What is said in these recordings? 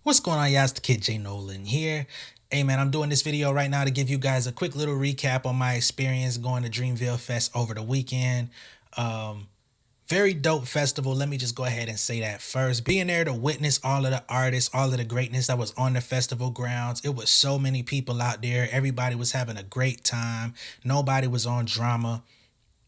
What's going on, y'all? It's the kid J Nolan here. Hey man, I'm doing this video right now to give you guys a quick little recap on my experience going to Dreamville Fest over the weekend. Um, Very dope festival. Let me just go ahead and say that first. Being there to witness all of the artists, all of the greatness that was on the festival grounds. It was so many people out there. Everybody was having a great time. Nobody was on drama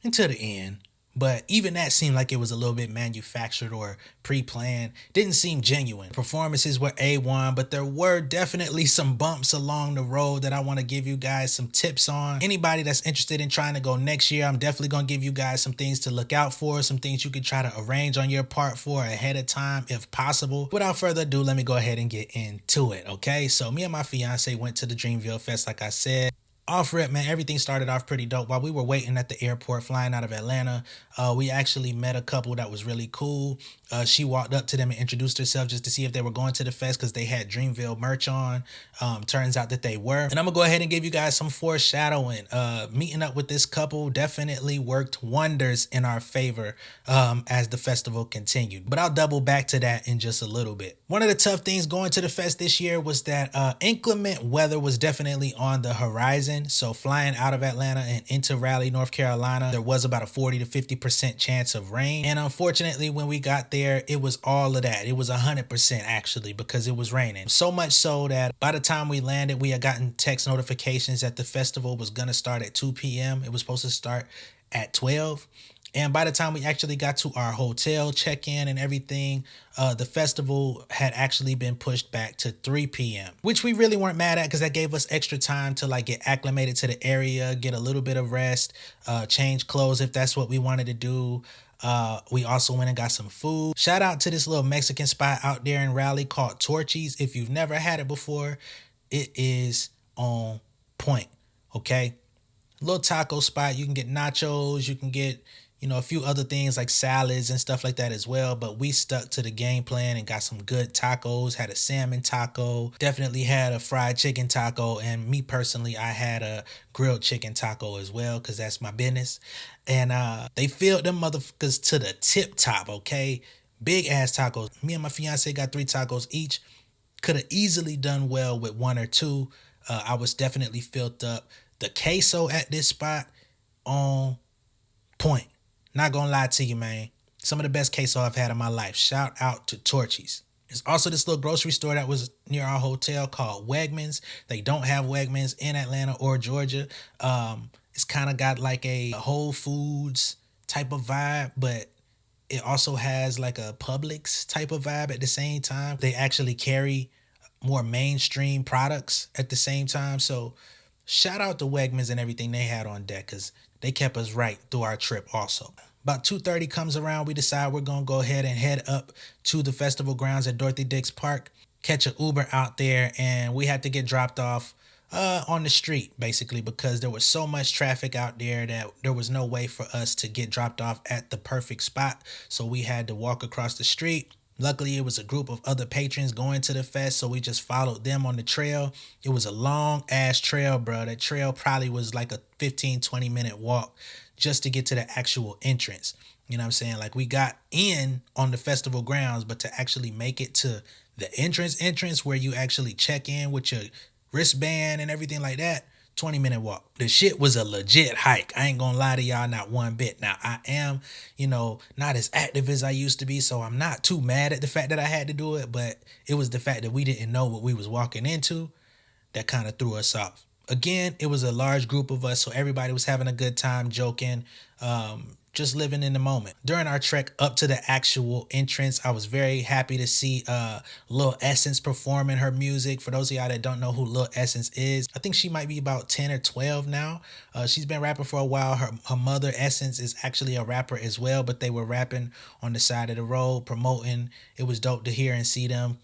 until the end. But even that seemed like it was a little bit manufactured or pre-planned. Didn't seem genuine. Performances were A1, but there were definitely some bumps along the road that I want to give you guys some tips on. Anybody that's interested in trying to go next year, I'm definitely going to give you guys some things to look out for, some things you can try to arrange on your part for ahead of time if possible. Without further ado, let me go ahead and get into it, okay? So me and my fiance went to the Dreamville Fest, like I said. Off rip, man, everything started off pretty dope. While we were waiting at the airport flying out of Atlanta, we actually met a couple that was really cool. She walked up to them and introduced herself just to see if they were going to the fest because they had Dreamville merch on. Turns out that they were. And I'm gonna go ahead and give you guys some foreshadowing. Meeting up with this couple definitely worked wonders in our favor as the festival continued. But I'll double back to that in just a little bit. One of the tough things going to the fest this year was that inclement weather was definitely on the horizon. So flying out of Atlanta and into Raleigh, North Carolina, there was about a 40 to 50% chance of rain. And unfortunately, when we got there, it was all of that. It was 100% actually, because it was raining. So much so that by the time we landed, we had gotten text notifications that the festival was going to start at 2 p.m. It was supposed to start at 12. And by the time we actually got to our hotel check-in and everything, the festival had actually been pushed back to 3 p.m., which we really weren't mad at because that gave us extra time to like get acclimated to the area, get a little bit of rest, change clothes if that's what we wanted to do. We also went and got some food. Shout out to this little Mexican spot out there in Raleigh called Torchy's. If you've never had it before, it is on point, okay? Little taco spot. You can get nachos, you can get a few other things like salads and stuff like that as well. But we stuck to the game plan and got some good tacos. Had a salmon taco, definitely had a fried chicken taco, and me personally, I had a grilled chicken taco as well because that's my business. And they filled them motherfuckers to the tip top, okay? Big ass tacos. Me and my fiance got 3 tacos each. Could have easily done well with 1 or 2. I was definitely filled up. The queso at this spot on point. Not gonna lie to you, man. Some of the best queso I've had in my life. Shout out to Torchy's. There's also this little grocery store that was near our hotel called Wegmans. They don't have Wegmans in Atlanta or Georgia. It's kind of got like a Whole Foods type of vibe, but it also has like a Publix type of vibe at the same time. They actually carry more mainstream products at the same time. So shout out to Wegmans and everything they had on deck because they kept us right through our trip also. About 2:30 comes around, we decide we're going to go ahead and head up to the festival grounds at Dorothy Dix Park, catch an Uber out there, and we had to get dropped off on the street basically because there was so much traffic out there that there was no way for us to get dropped off at the perfect spot. So we had to walk across the street. Luckily, it was a group of other patrons going to the fest, so we just followed them on the trail. It was a long-ass trail, bro. That trail probably was like a 15, 20-minute walk just to get to the actual entrance. You know what I'm saying? Like, we got in on the festival grounds, but to actually make it to the entrance where you actually check in with your wristband and everything like that, 20-minute walk. The shit was a legit hike. I ain't gonna lie to y'all, not one bit. Now, I am, not as active as I used to be, so I'm not too mad at the fact that I had to do it, but it was the fact that we didn't know what we was walking into that kind of threw us off. Again, it was a large group of us, so everybody was having a good time, joking, just living in the moment. During our trek up to the actual entrance, I was very happy to see Lil Essence performing her music. For those of y'all that don't know who Lil Essence is, I think she might be about 10 or 12 now. She's been rapping for a while. Her mother, Essence, is actually a rapper as well, but they were rapping on the side of the road, promoting. It was dope to hear and see them.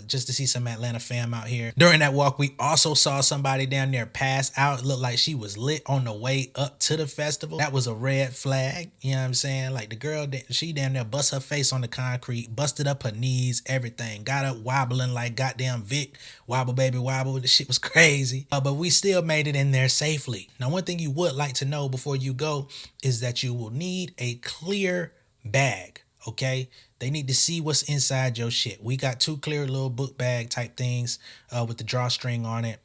Just to see some Atlanta fam out here. During that walk, we also saw somebody down there pass out. It looked like she was lit on the way up to the festival. That was a red flag. You know what I'm saying? Like the girl, she down there bust her face on the concrete, busted up her knees, everything. Got up wobbling like goddamn Vic. Wobble, baby, wobble. The shit was crazy. But we still made it in there safely. Now, one thing you would like to know before you go is that you will need a clear bag. okay? They need to see what's inside your shit. We got two clear little book bag type things with the drawstring on it.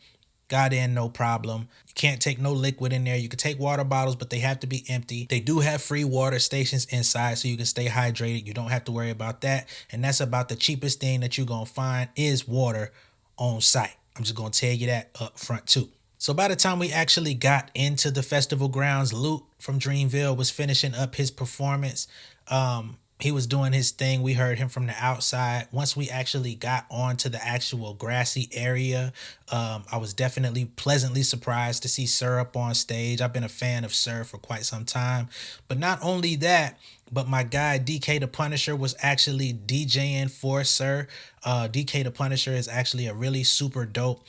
Got in, no problem. You can't take no liquid in there. You can take water bottles, but they have to be empty. They do have free water stations inside so you can stay hydrated. You don't have to worry about that. And that's about the cheapest thing that you're going to find is water on site. I'm just going to tell you that up front too. So by the time we actually got into the festival grounds, Luke from Dreamville was finishing up his performance. He was doing his thing. We heard him from the outside. Once we actually got onto the actual grassy area, I was definitely pleasantly surprised to see Sir up on stage. I've been a fan of Sir for quite some time. But not only that, but my guy DK the Punisher was actually DJing for Sir. DK the Punisher is actually a really super dope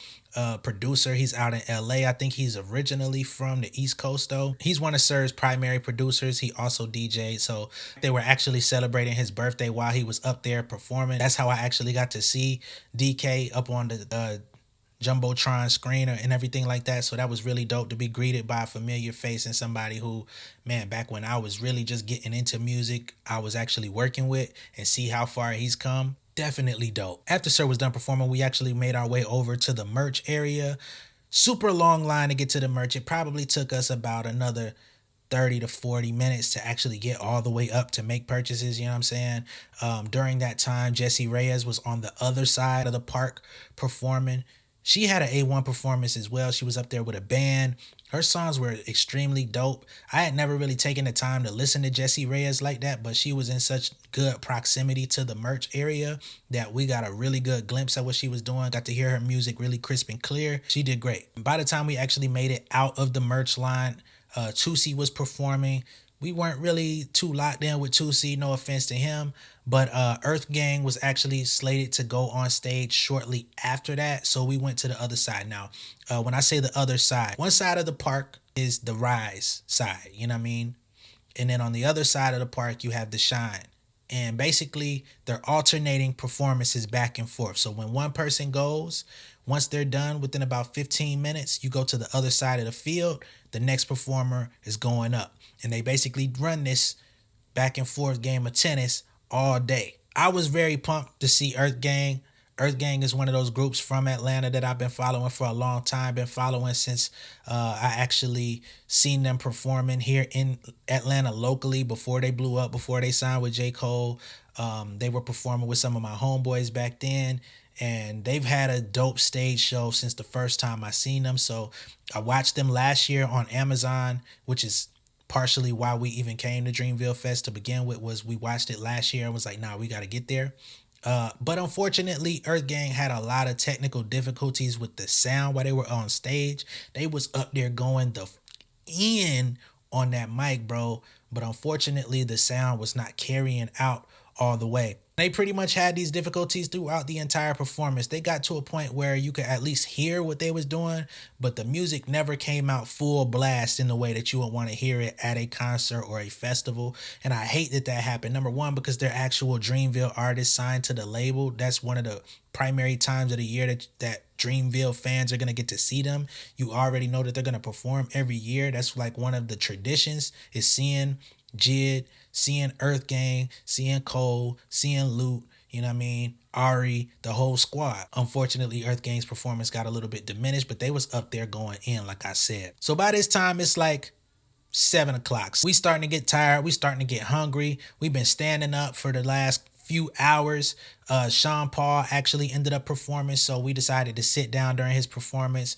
producer. He's out in LA. I think he's originally from the East Coast though. He's one of Sir's primary producers. He also DJed. So they were actually celebrating his birthday while he was up there performing. That's how I actually got to see DK up on the Jumbotron screener and everything like that. So that was really dope to be greeted by a familiar face and somebody who, man, back when I was really just getting into music, I was actually working with, and see how far he's come. Definitely dope. After Sir was done performing, we actually made our way over to the merch area. Super long line to get to the merch. It probably took us about another 30 to 40 minutes to actually get all the way up to make purchases, you know what I'm saying? During that time, Jessie Reyes was on the other side of the park performing. She had an A1 performance as well. She was up there with a band. Her songs were extremely dope. I had never really taken the time to listen to Jessie Reyes like that, but she was in such good proximity to the merch area that we got a really good glimpse at what she was doing. Got to hear her music really crisp and clear. She did great. By the time we actually made it out of the merch line, Tusi was performing. We weren't really too locked in with Tusi, no offense to him, but Earth Gang was actually slated to go on stage shortly after that, so we went to the other side. Now, when I say the other side, one side of the park is the Rise side, you know what I mean? And then on the other side of the park, you have the Shine. And basically, they're alternating performances back and forth. So when one person goes, once they're done, within about 15 minutes, you go to the other side of the field. The next performer is going up. And they basically run this back and forth game of tennis all day. I was very pumped to see Earth Gang. Earth Gang is one of those groups from Atlanta that I've been following for a long time. Been following since I actually seen them performing here in Atlanta locally before they blew up, before they signed with J. Cole. They were performing with some of my homeboys back then, and they've had a dope stage show since the first time I seen them. So I watched them last year on Amazon, which is partially why we even came to Dreamville Fest to begin with. Was we watched it last year and was like, nah, we got to get there. But unfortunately, Earth Gang had a lot of technical difficulties with the sound while they were on stage. They was up there going the in on that mic, bro. But unfortunately, the sound was not carrying out all the way. They pretty much had these difficulties throughout the entire performance. They got to a point where you could at least hear what they was doing, but the music never came out full blast in the way that you would want to hear it at a concert or a festival. And I hate that that happened. Number one, because they're actual Dreamville artists signed to the label. That's one of the primary times of the year that Dreamville fans are going to get to see them. You already know that they're going to perform every year. That's like one of the traditions, is seeing J.I.D, seeing Earth Gang, seeing Cole, seeing Luke, you know what I mean, Ari, the whole squad. Unfortunately, Earth Gang's performance got a little bit diminished, but they was up there going in, like I said. So by this time, it's like 7 o'clock. We starting to get tired. We starting to get hungry. We've been standing up for the last few hours. Sean Paul actually ended up performing, so we decided to sit down during his performance.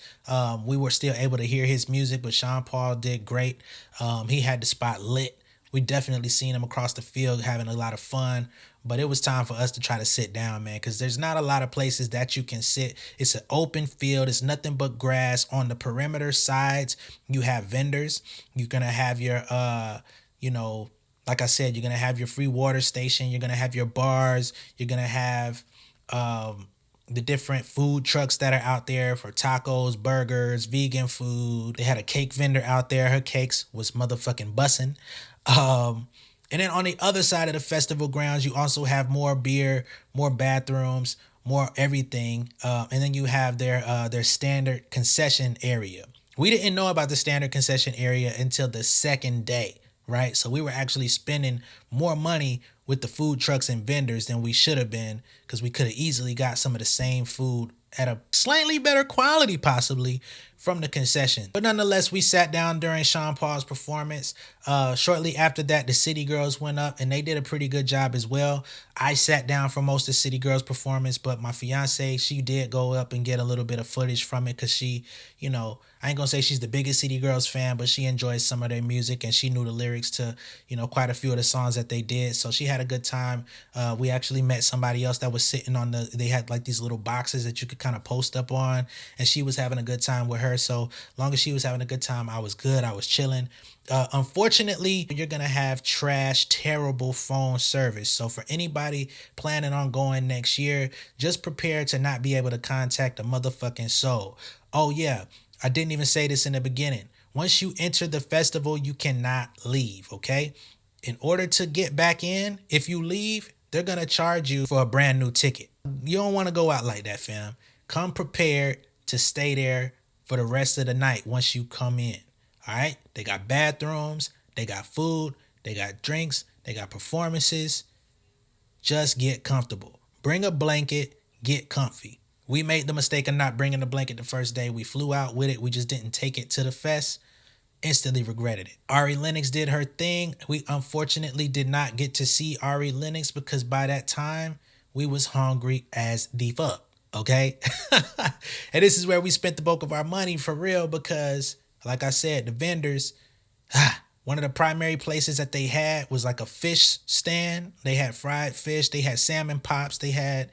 We were still able to hear his music, but Sean Paul did great. He had the spot lit. We definitely seen him across the field having a lot of fun, but it was time for us to try to sit down, man, because there's not a lot of places that you can sit. It's an open field. It's nothing but grass. On the perimeter sides, you have vendors. You're going to have your, like I said, you're going to have your free water station. You're going to have your bars. You're going to have the different food trucks that are out there for tacos, burgers, vegan food. They had a cake vendor out there. Her cakes was motherfucking bussin'. And then on the other side of the festival grounds, you also have more beer, more bathrooms, more everything. And then you have their standard concession area. We didn't know about the standard concession area until the second day, right? So we were actually spending more money with the food trucks and vendors than we should have been, because we could have easily got some of the same food at a slightly better quality possibly from the concession. But nonetheless, we sat down during Sean Paul's performance. Shortly after that, the City Girls went up and they did a pretty good job as well. I sat down for most of City Girls performance, but my fiance, she did go up and get a little bit of footage from it because she, you know, I ain't gonna say she's the biggest City Girls fan, but she enjoys some of their music and she knew the lyrics to, you know, quite a few of the songs that they did. So she had a good time. We actually met somebody else that was sitting on they had like these little boxes that you could kind of post up on, and she was having a good time with her. So long as she was having a good time, I was good. I was chilling. Unfortunately, you're gonna have trash, terrible phone service. So for anybody planning on going next year, just prepare to not be able to contact a motherfucking soul. Oh yeah, I didn't even say this in the beginning. Once you enter the festival, you cannot leave, okay? In order to get back in, if you leave, they're gonna charge you for a brand new ticket. You don't wanna go out like that, fam. Come prepared to stay there for the rest of the night once you come in. All right, they got bathrooms, they got food, they got drinks, they got performances. Just get comfortable. Bring a blanket, get comfy. We made the mistake of not bringing the blanket the first day. We flew out with it. We just didn't take it to the fest. Instantly regretted it. Ari Lennox did her thing. We unfortunately did not get to see Ari Lennox because by that time we was hungry as the fuck. Okay. And this is where we spent the bulk of our money for real, because like I said, the vendors, one of the primary places that they had was like a fish stand. They had fried fish. They had salmon pops. They had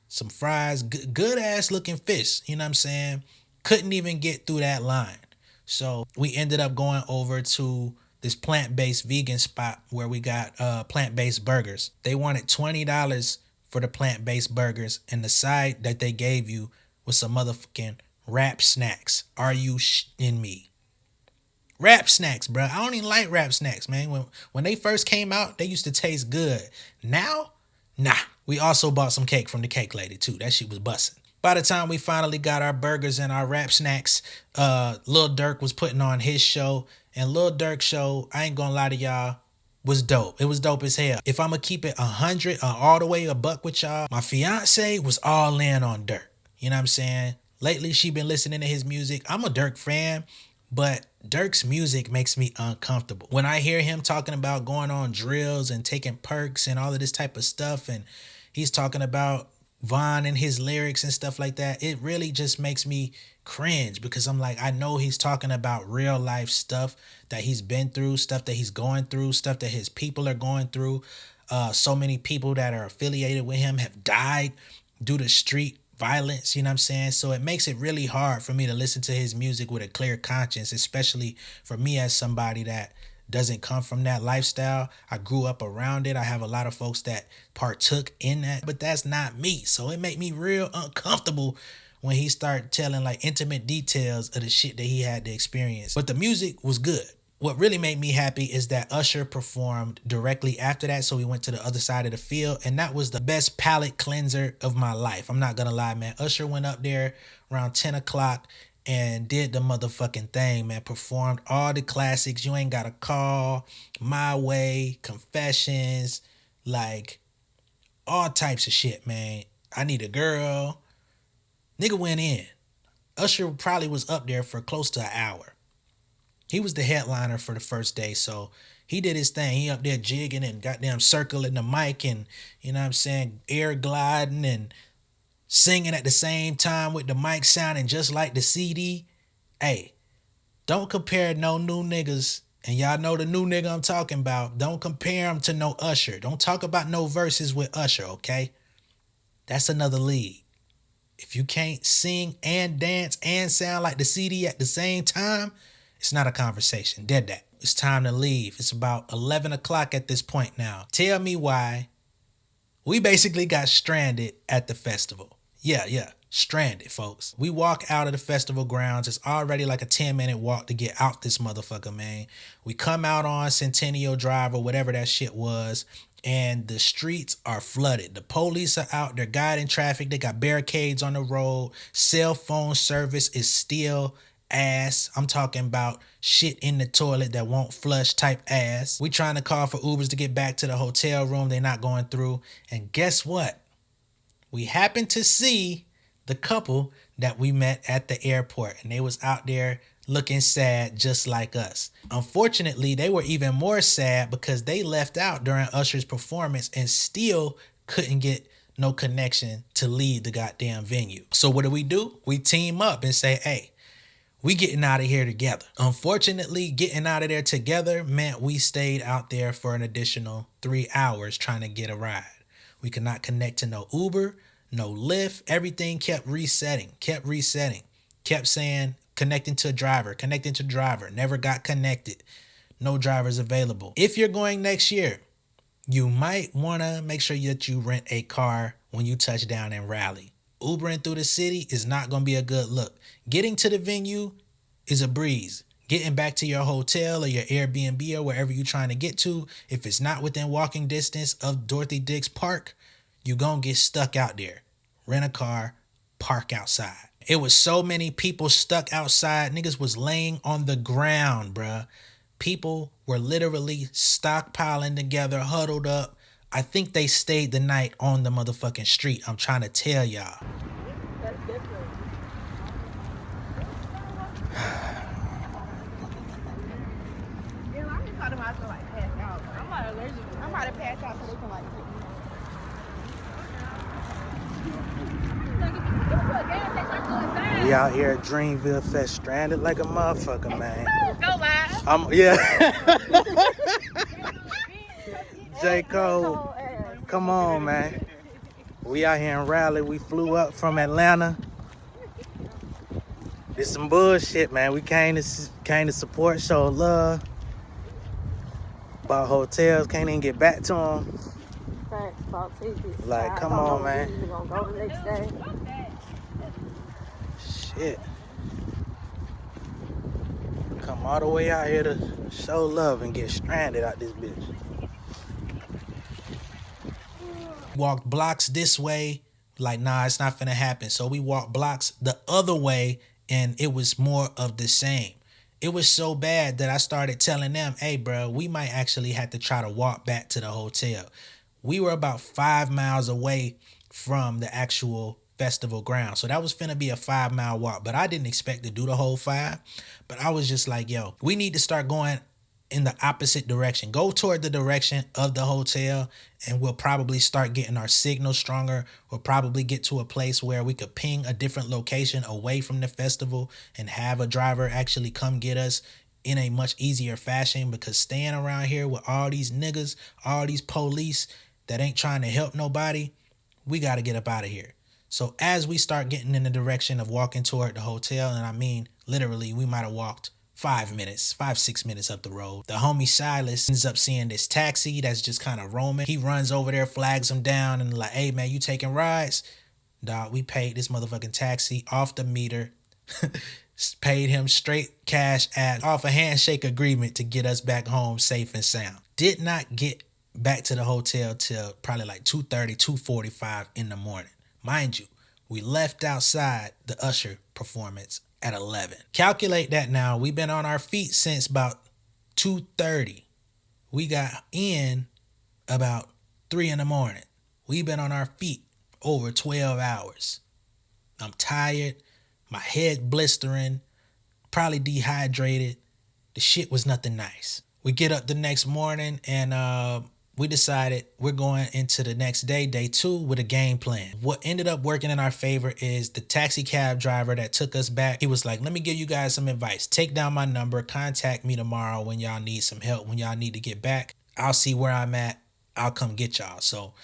some fries, good ass looking fish. You know what I'm saying? Couldn't even get through that line. So we ended up going over to this plant-based vegan spot where we got plant-based burgers. They wanted $20 for the plant-based burgers, and the side that they gave you was some motherfucking wrap snacks. Are you shitting me? Wrap snacks, bro. I don't even like wrap snacks, man. When they first came out, they used to taste good. Now, nah. We also bought some cake from the cake lady too. That shit was busting. By the time we finally got our burgers and our wrap snacks, Lil Durk was putting on his show. And Lil Durk's show, I ain't gonna lie to y'all, was dope. It was dope as hell. If I'm gonna keep it 100 all the way a buck with y'all, my fiance was all in on Durk. You know what I'm saying? Lately, she been listening to his music. I'm a Durk fan, but Durk's music makes me uncomfortable. When I hear him talking about going on drills and taking perks and all of this type of stuff, and he's talking about Von and his lyrics and stuff like that, it really just makes me cringe, because I'm like, I know he's talking about real life stuff that he's been through, stuff that he's going through, stuff that his people are going through. So many people that are affiliated with him have died due to street violence, you know what I'm saying? So it makes it really hard for me to listen to his music with a clear conscience, especially for me as somebody that doesn't come from that lifestyle. I grew up around it. I have a lot of folks that partook in that, but that's not me. So it made me real uncomfortable when he started telling like intimate details of the shit that he had to experience. But the music was good. What really made me happy is that Usher performed directly after that. So we went to the other side of the field, and that was the best palate cleanser of my life. I'm not gonna lie, man. Usher went up there around 10 o'clock and did the motherfucking thing, man. Performed all the classics. You Ain't Gotta Call, My Way, Confessions, like all types of shit, man. I Need a Girl. Nigga went in. Usher probably was up there for close to an hour. He was the headliner for the first day, so he did his thing. He up there jigging and goddamn circling the mic and, you know what I'm saying, air gliding and singing at the same time with the mic sounding just like the CD. Hey, don't compare no new niggas, and y'all know the new nigga I'm talking about. Don't compare him to no Usher. Don't talk about no verses with Usher, okay? That's another league. If you can't sing and dance and sound like the CD at the same time, it's not a conversation. Dead that. It's time to leave. It's about 11 o'clock at this point now. Tell me why we basically got stranded at the festival. Yeah. Stranded, folks. We walk out of the festival grounds. It's already like a 10-minute walk to get out this motherfucker, man. We come out on Centennial Drive or whatever that shit was, and the streets are flooded. The police are out. They're guiding traffic. They got barricades on the road. Cell phone service is still ass. I'm talking about shit in the toilet that won't flush type ass. We trying to call for Ubers to get back to the hotel room. They're not going through. And guess what? We happened to see the couple that we met at the airport, and they was out there looking sad just like us. Unfortunately, they were even more sad because they left out during Usher's performance and still couldn't get no connection to leave the goddamn venue. So what do? We team up and say, hey, we getting out of here together. Unfortunately, getting out of there together meant we stayed out there for an additional 3 hours trying to get a ride. We could not connect to no Uber, no Lyft. Everything kept resetting, kept saying connecting to driver, never got connected. No drivers available. If you're going next year, you might want to make sure that you rent a car when you touch down in Raleigh. Ubering through the city is not going to be a good look. Getting to the venue is a breeze. Getting back to your hotel or your Airbnb or wherever you're trying to get to, if it's not within walking distance of Dorothy Dix Park, you're going to get stuck out there. Rent a car, park outside. It was so many people stuck outside. Niggas was laying on the ground, bruh. People were literally stockpiling together, huddled up. I think they stayed the night on the motherfucking street. I'm trying to tell y'all. That's different. Yeah, I'm just talking about to like pass out. I'm not allergic. I'm about to pass out so they can like pick me up. We out here at Dreamville Fest, stranded like a motherfucker, man. Go live. Yeah. J. Cole. Come on, man. We out here in Raleigh. We flew up from Atlanta. It's some bullshit, man. We came to support, show love. Bought hotels, can't even get back to them. Facts, bought tickets. Like, come on, man. We're gonna go the next day. Shit. Come all the way out here to show love and get stranded out this bitch. Walked blocks this way, like, nah, it's not finna happen. So we walked blocks the other way, and it was more of the same. It was so bad that I started telling them, hey, bro, we might actually have to try to walk back to the hotel. We were about 5 miles away from the actual festival ground. So that was finna be a 5-mile walk, but I didn't expect to do the whole 5. But I was just like, yo, we need to start going in the opposite direction. Go toward the direction of the hotel, and we'll probably start getting our signal stronger. We'll probably get to a place where we could ping a different location away from the festival and have a driver actually come get us in a much easier fashion, because staying around here with all these niggas, all these police that ain't trying to help nobody, we got to get up out of here. So as we start getting in the direction of walking toward the hotel, and I mean literally, we might have walked 5 minutes, 5-6 minutes up the road, the homie Silas ends up seeing this taxi that's just kind of roaming. He runs over there, flags him down, and like, hey man, you taking rides? Dog, we paid this motherfucking taxi off the meter, paid him straight cash off a handshake agreement to get us back home safe and sound. Did not get back to the hotel till probably like 2:30, 2:45 in the morning. Mind you, we left outside the Usher performance at 11. Calculate that now. We've been on our feet since about 2:30. We got in about 3 in the morning. We've been on our feet over 12 hours. I'm tired. My head blistering. Probably dehydrated. The shit was nothing nice. We get up the next morning and we decided we're going into the next day, day 2, with a game plan. What ended up working in our favor is the taxi cab driver that took us back. He was like, let me give you guys some advice. Take down my number. Contact me tomorrow when y'all need some help, when y'all need to get back. I'll see where I'm at. I'll come get y'all. So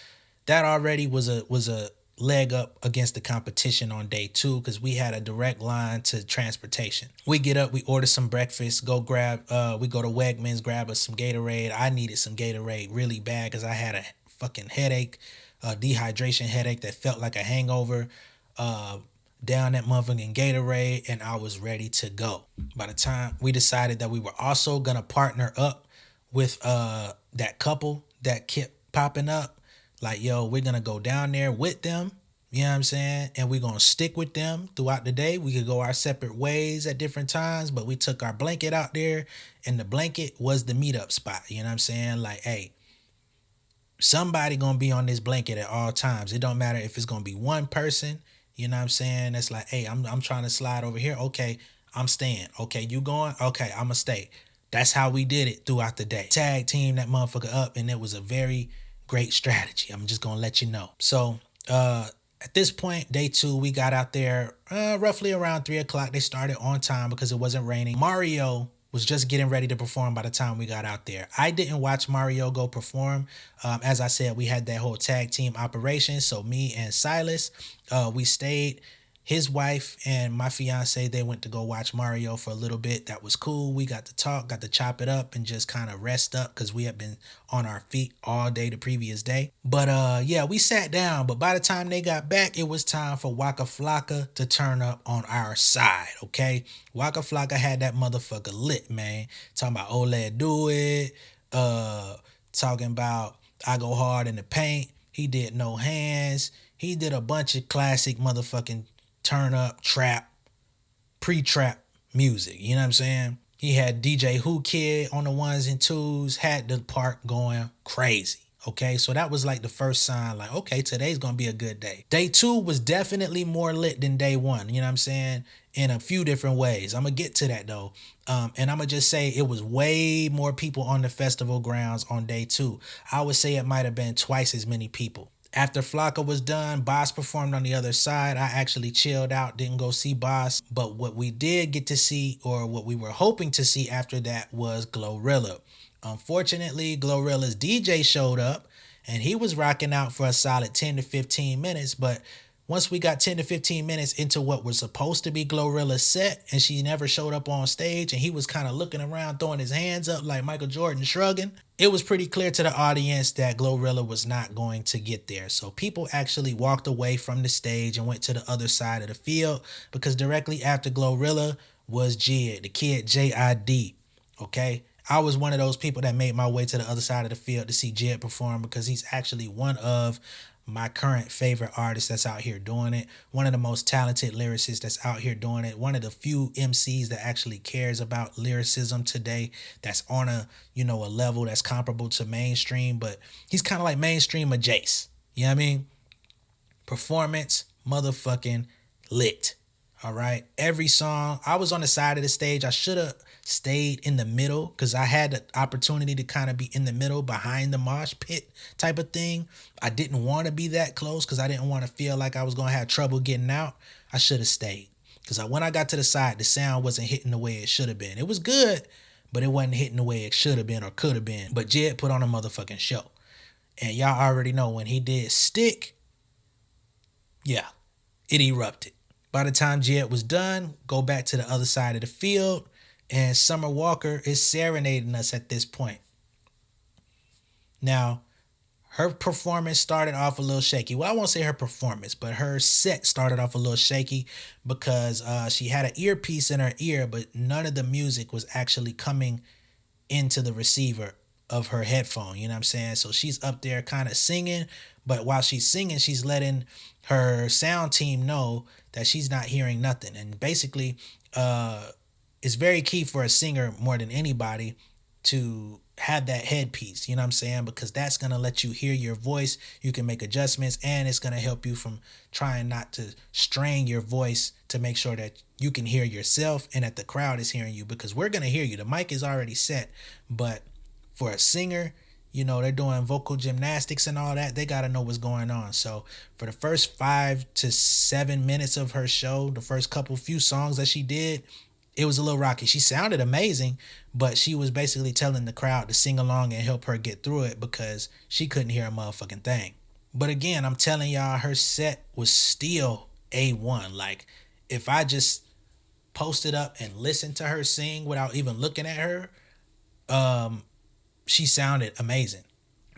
that already was a leg up against the competition on day 2, because we had a direct line to transportation. We get up, we order some breakfast, we go to Wegmans, grab us some Gatorade. I needed some Gatorade really bad because I had a fucking headache, a dehydration headache that felt like a hangover. Down that motherfucking Gatorade, and I was ready to go. By the time we decided that we were also gonna partner up with that couple that kept popping up, like, yo, we're gonna go down there with them. You know what I'm saying? And we're going to stick with them throughout the day. We could go our separate ways at different times, but we took our blanket out there, and the blanket was the meetup spot. You know what I'm saying? Like, hey, somebody going to be on this blanket at all times. It don't matter if it's going to be one person. You know what I'm saying? That's like, hey, I'm trying to slide over here. Okay, I'm staying. Okay, you going? Okay, I'm going to stay. That's how we did it throughout the day. Tag team that motherfucker up, and it was a very great strategy. I'm just going to let you know. So, at this point, day 2, we got out there roughly around 3 o'clock. They started on time because it wasn't raining. Mario was just getting ready to perform by the time we got out there. I didn't watch Mario go perform. As I said, we had that whole tag team operation. So me and Silas, we stayed. His wife and my fiance, they went to go watch Mario for a little bit. That was cool. We got to talk, got to chop it up and just kind of rest up because we had been on our feet all day the previous day. But yeah, we sat down. But by the time they got back, it was time for Waka Flocka to turn up on our side, okay? Waka Flocka had that motherfucker lit, man. Talking about Ole do it. Talking about I go hard in the paint. He did no hands. He did a bunch of classic motherfucking turn up trap, pre-trap music. You know what I'm saying? He had DJ Who Kid on the ones and twos, had the park going crazy. Okay, so that was like the first sign, like, okay, today's gonna be a good day. Day 2 was definitely more lit than day 1, you know what I'm saying? In a few different ways. I'm gonna get to that though. And I'm gonna just say it was way more people on the festival grounds on day 2. I would say it might have been twice as many people. After Flocka was done, Boss performed on the other side. I actually chilled out, didn't go see Boss. But what we did get to see, or what we were hoping to see after that, was Glorilla. Unfortunately, Glorilla's DJ showed up, and he was rocking out for a solid 10 to 15 minutes. But once we got 10 to 15 minutes into what was supposed to be Glorilla's set, and she never showed up on stage, and he was kind of looking around, throwing his hands up like Michael Jordan shrugging, it was pretty clear to the audience that Glorilla was not going to get there. So people actually walked away from the stage and went to the other side of the field, because directly after Glorilla was J.I.D, the kid J.I.D, okay? I was one of those people that made my way to the other side of the field to see J.I.D perform, because he's actually one of my current favorite artist that's out here doing it. One of the most talented lyricists that's out here doing it. One of the few MCs that actually cares about lyricism today, that's on a, a level that's comparable to mainstream, but he's kind of like mainstream adjacent. You know what I mean? Performance, motherfucking lit. All right. Every song, I was on the side of the stage. I should have stayed in the middle, because I had the opportunity to kind of be in the middle behind the mosh pit type of thing. I didn't want to be that close because I didn't want to feel like I was going to have trouble getting out. I should have stayed, because when I got to the side, the sound wasn't hitting the way it should have been. It was good, but it wasn't hitting the way it should have been or could have been. But Jed put on a motherfucking show. And y'all already know when he did Stick, yeah, it erupted. By the time Jed was done, go back to the other side of the field, and Summer Walker is serenading us at this point. Now, her performance started off a little shaky. Well, I won't say her performance, but her set started off a little shaky, because she had an earpiece in her ear, but none of the music was actually coming into the receiver of her headphone. You know what I'm saying? So she's up there kind of singing, but while she's singing, she's letting her sound team know that she's not hearing nothing. And basically, it's very key for a singer more than anybody to have that headpiece, you know what I'm saying? Because that's going to let you hear your voice. You can make adjustments, and it's going to help you from trying not to strain your voice, to make sure that you can hear yourself and that the crowd is hearing you, because we're going to hear you. The mic is already set, but for a singer, they're doing vocal gymnastics and all that. They got to know what's going on. So for the first 5 to 7 minutes of her show, the first few songs that she did, it was a little rocky. She sounded amazing, but she was basically telling the crowd to sing along and help her get through it, because she couldn't hear a motherfucking thing. But again, I'm telling y'all, her set was still A1. Like, if I just posted up and listened to her sing without even looking at her, she sounded amazing.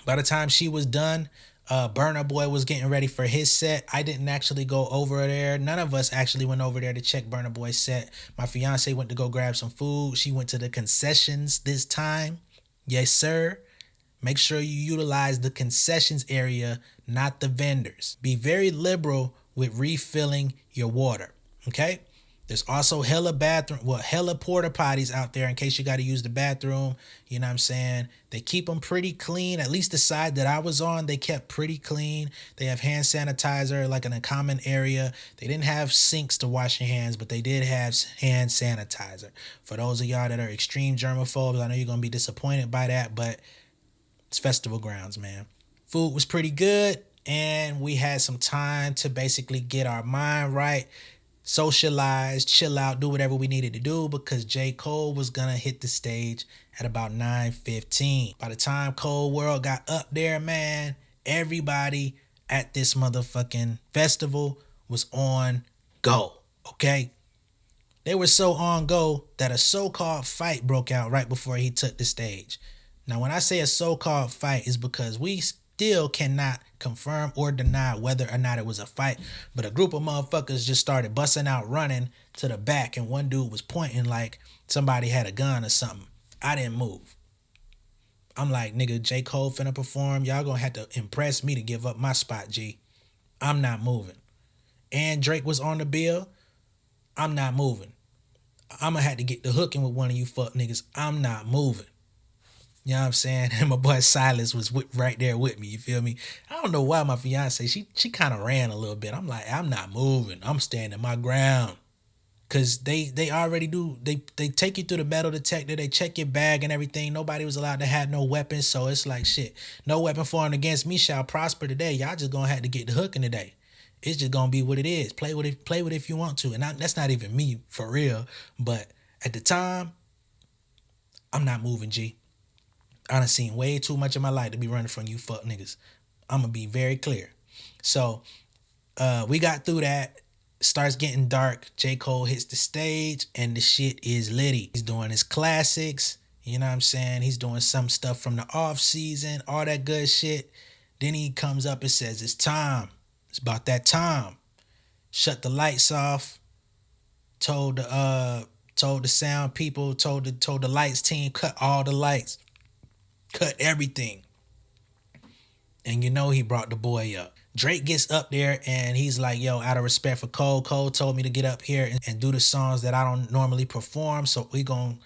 By the time she was done, Burna Boy was getting ready for his set. I didn't actually go over there. None of us actually went over there to check Burna Boy's set. My fiance went to go grab some food. She went to the concessions this time. Yes, sir. Make sure you utilize the concessions area, not the vendors. Be very liberal with refilling your water. Okay? There's also hella porta potties out there in case you got to use the bathroom. You know what I'm saying? They keep them pretty clean. At least the side that I was on, they kept pretty clean. They have hand sanitizer like in a common area. They didn't have sinks to wash your hands, but they did have hand sanitizer. For those of y'all that are extreme germaphobes, I know you're going to be disappointed by that, but it's festival grounds, man. Food was pretty good, and we had some time to basically get our mind right, socialize, chill out, do whatever we needed to do because J. Cole was gonna hit the stage at about 9:15. By the time Cole World got up there, man, everybody at this motherfucking festival was on go, okay? They were so on go that a so-called fight broke out right before he took the stage. Now, when I say a so-called fight, is because we still cannot confirm or deny whether or not it was a fight, but a group of motherfuckers just started busting out running to the back, and one dude was pointing like somebody had a gun or something. I didn't move. I'm like, nigga, J. Cole finna perform. Y'all gonna have to impress me to give up my spot, G. I'm not moving. And Drake was on the bill. I'm not moving. I'm gonna have to get the hooking with one of you fuck niggas. I'm not moving. You know what I'm saying? And my boy Silas was right there with me. You feel me? I don't know why my fiance, she kind of ran a little bit. I'm like, I'm not moving. I'm standing my ground. Cause they already do. They take you through the metal detector. They check your bag and everything. Nobody was allowed to have no weapons. So it's like shit. No weapon formed against me shall prosper today. Y'all just gonna have to get the hooking today. It's just gonna be what it is. Play with it. Play with it if you want to. And that's not even me for real. But at the time, I'm not moving, G. I done seen way too much of my life to be running from you fuck niggas. I'm gonna be very clear. So we got through that. Starts getting dark. J. Cole hits the stage and the shit is litty. He's doing his classics. You know what I'm saying? He's doing some stuff from the off season, all that good shit. Then he comes up and says, it's time. It's about that time. Shut the lights off. Told the sound people, told the lights team, cut all the lights. Cut everything. And you know he brought the boy up. Drake gets up there and he's like, yo, out of respect for Cole, Cole told me to get up here and do the songs that I don't normally perform. So we gonna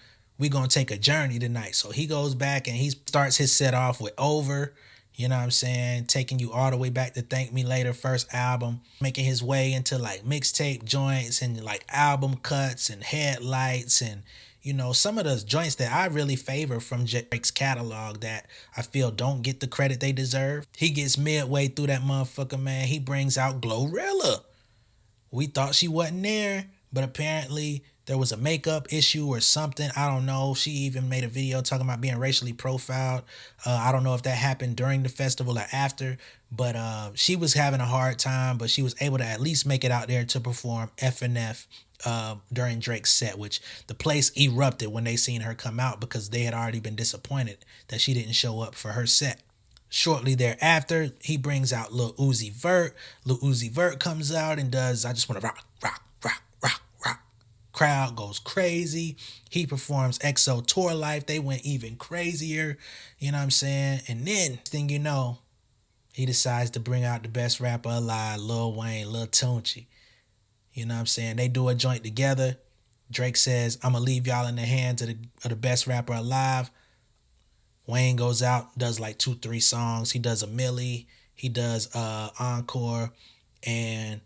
take a journey tonight. So he goes back and he starts his set off with Over. You know what I'm saying? Taking you all the way back to Thank Me Later, first album. Making his way into like mixtape joints and like album cuts and headlights and, you know, some of those joints that I really favor from Drake's catalog that I feel don't get the credit they deserve. He gets midway through that motherfucker, man. He brings out Glorilla. We thought she wasn't there, but apparently there was a makeup issue or something. I don't know. She even made a video talking about being racially profiled. I don't know if that happened during the festival or after, but she was having a hard time, but she was able to at least make it out there to perform FNF during Drake's set, which the place erupted when they seen her come out because they had already been disappointed that she didn't show up for her set. Shortly thereafter, he brings out Lil Uzi Vert. Lil Uzi Vert comes out and does I Just Wanna Rock, Rock, Rock, Rock, Rock. Crowd goes crazy. He performs EXO Tour Life. They went even crazier. You know what I'm saying? And then, thing you know, he decides to bring out the best rapper alive, Lil Wayne, Lil Tunechi. You know what I'm saying? They do a joint together. Drake says, I'm going to leave y'all in the hands of the best rapper alive. Wayne goes out, does like 2-3 songs. He does a Millie. He does Encore. And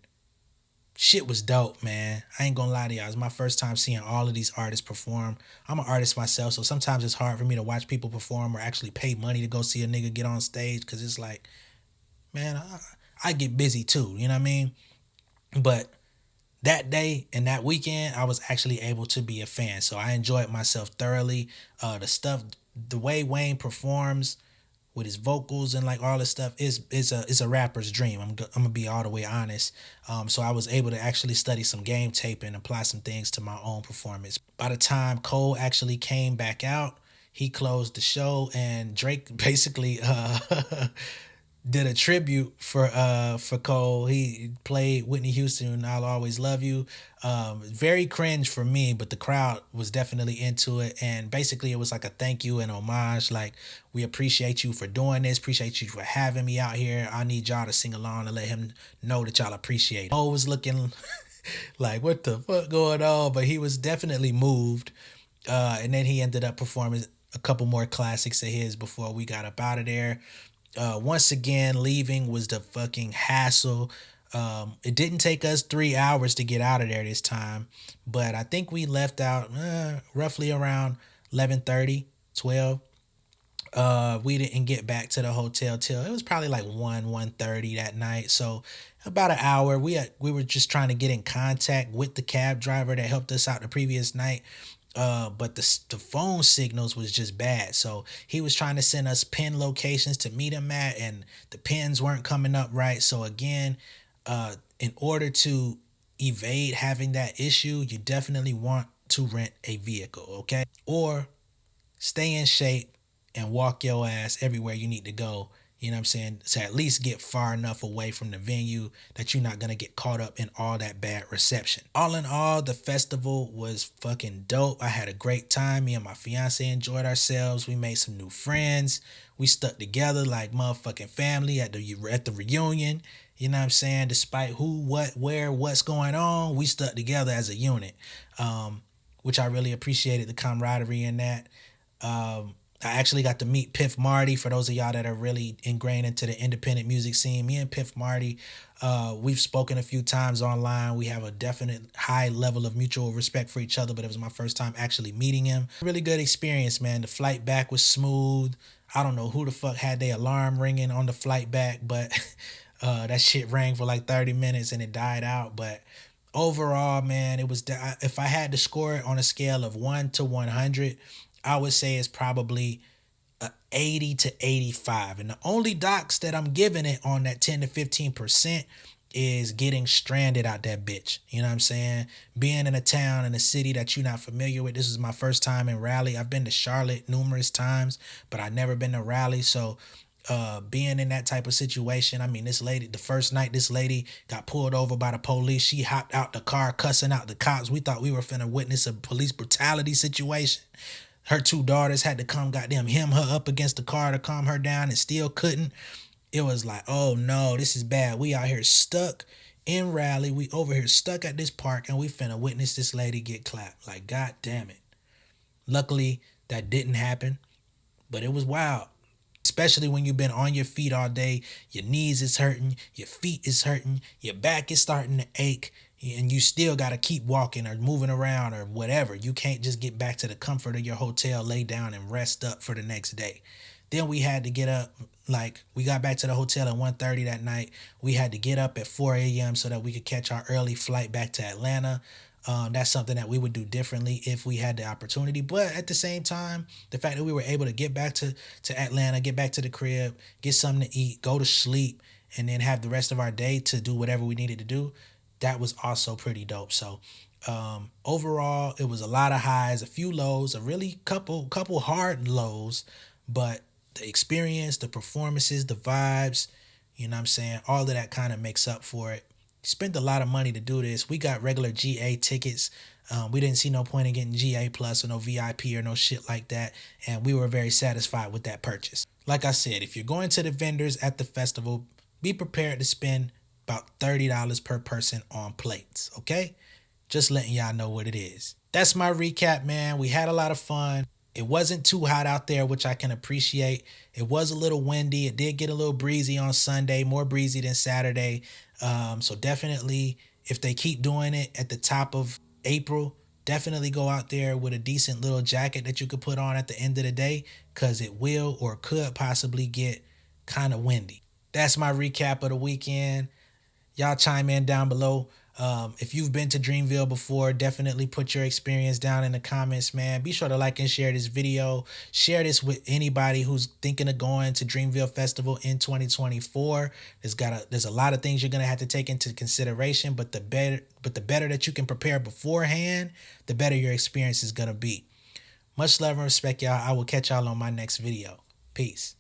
shit was dope, man. I ain't gonna lie to y'all. It's my first time seeing all of these artists perform. I'm an artist myself, so sometimes it's hard for me to watch people perform or actually pay money to go see a nigga get on stage because it's like, man, I get busy too. You know what I mean? But that day and that weekend, I was actually able to be a fan. So I enjoyed myself thoroughly. The way Wayne performs with his vocals and like all this stuff is a rapper's dream. I'm gonna be all the way honest. So I was able to actually study some game tape and apply some things to my own performance. By the time Cole actually came back out, he closed the show and Drake basically did a tribute for Cole. He played Whitney Houston, "I'll Always Love You." Very cringe for me, but the crowd was definitely into it. And basically, it was like a thank you and homage. Like, we appreciate you for doing this. Appreciate you for having me out here. I need y'all to sing along and let him know that y'all appreciate it. Cole was looking like, what the fuck going on? But he was definitely moved. And then he ended up performing a couple more classics of his before we got up out of there. Once again, leaving was the fucking hassle. It didn't take us 3 hours to get out of there this time, but I think we left out roughly around 11:30, 12. We didn't get back to the hotel till it was probably like 1:30 that night. So about an hour. We were just trying to get in contact with the cab driver that helped us out the previous night. But the phone signals was just bad. So he was trying to send us pin locations to meet him at, and the pins weren't coming up right. So again, in order to evade having that issue, you definitely want to rent a vehicle, okay? Or stay in shape and walk your ass everywhere you need to go. You know what I'm saying? To at least get far enough away from the venue that you're not going to get caught up in all that bad reception. All in all, the festival was fucking dope. I had a great time. Me and my fiance enjoyed ourselves. We made some new friends. We stuck together like motherfucking family at the reunion. You know what I'm saying? Despite who, what, where, what's going on, we stuck together as a unit, which I really appreciated the camaraderie in that. I actually got to meet Piff Marty. For those of y'all that are really ingrained into the independent music scene, me and Piff Marty, we've spoken a few times online. We have a definite high level of mutual respect for each other, but it was my first time actually meeting him. Really good experience, man. The flight back was smooth. I don't know who the fuck had their alarm ringing on the flight back, but that shit rang for like 30 minutes and it died out. But overall, man, it was, if I had to score it on a scale of 1 to 100, I would say it's probably a 80 to 85. And the only docs that I'm giving it on that 10 to 15% is getting stranded out that bitch. You know what I'm saying? Being in a town, in a city that you're not familiar with. This is my first time in Raleigh. I've been to Charlotte numerous times, but I've never been to Raleigh. So being in that type of situation, I mean, this lady, the first night this lady got pulled over by the police, she hopped out the car cussing out the cops. We thought we were finna witness a police brutality situation. Her two daughters had to come goddamn hem her up against the car to calm her down and still couldn't. It was like, oh no, this is bad. We out here stuck in Raleigh. We over here stuck at this park and we finna witness this lady get clapped. Like, god damn it. Luckily, that didn't happen, but it was wild. Especially when you've been on your feet all day, your knees is hurting, your feet is hurting, your back is starting to ache, and you still got to keep walking or moving around or whatever. You can't just get back to the comfort of your hotel, lay down and rest up for the next day. Then we had to get up, like we got back to the hotel at 1:30 that night. We had to get up at 4 a.m. so that we could catch our early flight back to Atlanta. That's something that we would do differently if we had the opportunity. But at the same time, the fact that we were able to get back to Atlanta, get back to the crib, get something to eat, go to sleep, and then have the rest of our day to do whatever we needed to do, that was also pretty dope. So overall, it was a lot of highs, a few lows, a really couple hard lows, but the experience, the performances, the vibes, you know what I'm saying, all of that kind of makes up for it. Spent a lot of money to do this. We got regular GA tickets. We didn't see no point in getting GA plus or no VIP or no shit like that, and we were very satisfied with that purchase. Like I said, if you're going to the vendors at the festival, be prepared to spend about $30 per person on plates, okay? Just letting y'all know what it is. That's my recap, man. We had a lot of fun. It wasn't too hot out there, which I can appreciate. It was a little windy. It did get a little breezy on Sunday, more breezy than Saturday. So definitely, if they keep doing it at the top of April, definitely go out there with a decent little jacket that you could put on at the end of the day, because it will or could possibly get kind of windy. That's my recap of the weekend. Y'all chime in down below. If you've been to Dreamville before, definitely put your experience down in the comments, man. Be sure to like and share this video. Share this with anybody who's thinking of going to Dreamville Festival in 2024. There's a lot of things you're gonna have to take into consideration, but the better that you can prepare beforehand, the better your experience is gonna be. Much love and respect, y'all. I will catch y'all on my next video. Peace.